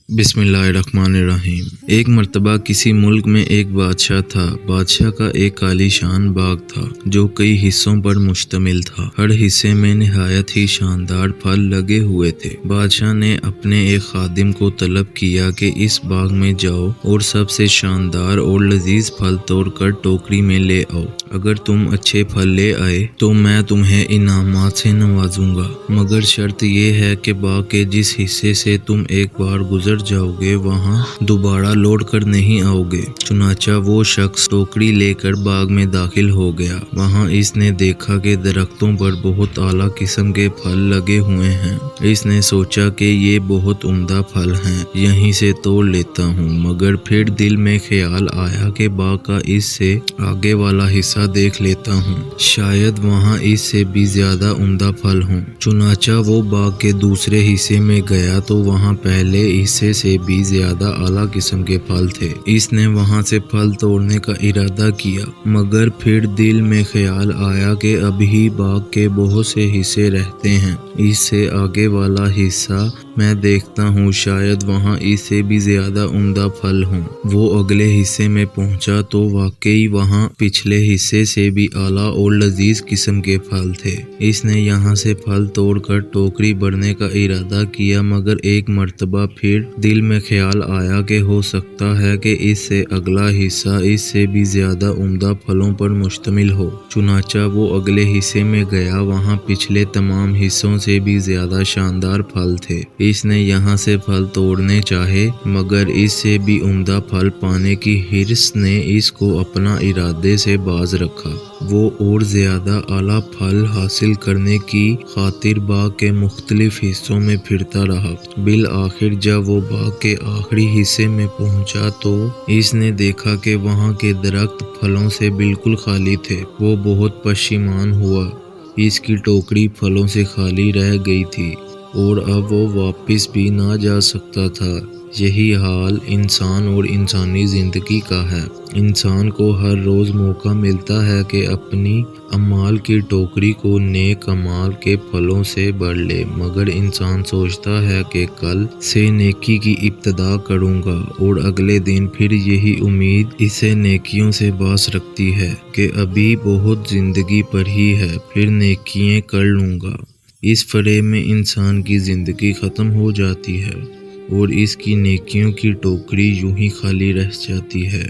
بسم اللہ الرحمن الرحیم۔ ایک مرتبہ کسی ملک میں ایک بادشاہ تھا۔ بادشاہ کا ایک عالیشان باغ تھا جو کئی حصوں پر مشتمل تھا۔ ہر حصے میں نہایت ہی شاندار پھل لگے ہوئے تھے۔ بادشاہ نے اپنے ایک خادم کو طلب کیا کہ اس باغ میں جاؤ اور سب سے شاندار اور لذیذ پھل توڑ کر ٹوکری میں لے آؤ۔ اگر تم اچھے پھل لے آئے تو میں تمہیں انعامات سے نوازوں گا، مگر شرط یہ ہے کہ باغ کے جس حصے سے تم ایک بار گزر جاؤ گے وہاں دوبارہ لوٹ کر نہیں آؤ گے۔ چنانچہ وہ شخص ٹوکری لے کر باغ میں داخل ہو گیا۔ وہاں اس نے دیکھا کہ درختوں پر بہت اعلیٰ قسم کے پھل لگے ہوئے ہیں۔ اس نے سوچا کہ یہ بہت عمدہ پھل ہیں، یہیں سے توڑ لیتا ہوں، مگر پھر دل میں خیال آیا کہ باغ کا اس سے آگے والا حصہ دیکھ لیتا ہوں، شاید وہاں اس سے بھی زیادہ عمدہ پھل ہوں۔ چنانچہ وہ باغ کے دوسرے حصے میں گیا تو وہاں پہلے حصے سے بھی زیادہ اعلیٰ قسم کے پھل تھے۔ اس نے وہاں سے پھل توڑنے کا ارادہ کیا، مگر پھر دل میں خیال آیا کہ ابھی باغ کے بہت سے حصے رہتے ہیں، اس سے آگے والا حصہ میں دیکھتا ہوں، شاید وہاں اس سے بھی زیادہ عمدہ پھل ہوں۔ وہ اگلے حصے میں پہنچا تو واقعی وہاں پچھلے حصے سے بھی اعلیٰ اور لذیذ قسم کے پھل تھے۔ اس نے یہاں سے پھل توڑ کر ٹوکری بھرنے کا ارادہ کیا، مگر ایک مرتبہ پھر دل میں خیال آیا کہ ہو سکتا ہے کہ اس سے اگلا حصہ اس سے بھی زیادہ عمدہ پھلوں پر مشتمل ہو۔ چنانچہ وہ اگلے حصے میں گیا، وہاں پچھلے تمام حصوں سے بھی زیادہ شاندار پھل تھے۔ اس نے یہاں سے پھل توڑنے چاہے، مگر اس سے بھی عمدہ پھل پانے کی حرص نے اس کو اپنا ارادے سے باز رکھا۔ وہ اور زیادہ اعلیٰ پھل حاصل کرنے کی خاطر باغ کے مختلف حصوں میں پھرتا رہا۔ بالآخر جب وہ باغ کے آخری حصے میں پہنچا تو اس نے دیکھا کہ وہاں کے درخت پھلوں سے بالکل خالی تھے۔ وہ بہت پشیمان ہوا، اس کی ٹوکری پھلوں سے خالی رہ گئی تھی اور اب وہ واپس بھی نہ جا سکتا تھا۔ یہی حال انسان اور انسانی زندگی کا ہے۔ انسان کو ہر روز موقع ملتا ہے کہ اپنی اعمال کی ٹوکری کو نیک اعمال کے پھلوں سے بھر لے، مگر انسان سوچتا ہے کہ کل سے نیکی کی ابتدا کروں گا اور اگلے دن پھر یہی امید اسے نیکیوں سے باز رکھتی ہے کہ ابھی بہت زندگی پڑی ہے، پھر نیکیاں کر لوں گا۔ اس فریب میں انسان کی زندگی ختم ہو جاتی ہے اور اس کی نیکیوں کی ٹوکری یوں ہی خالی رہ جاتی ہے۔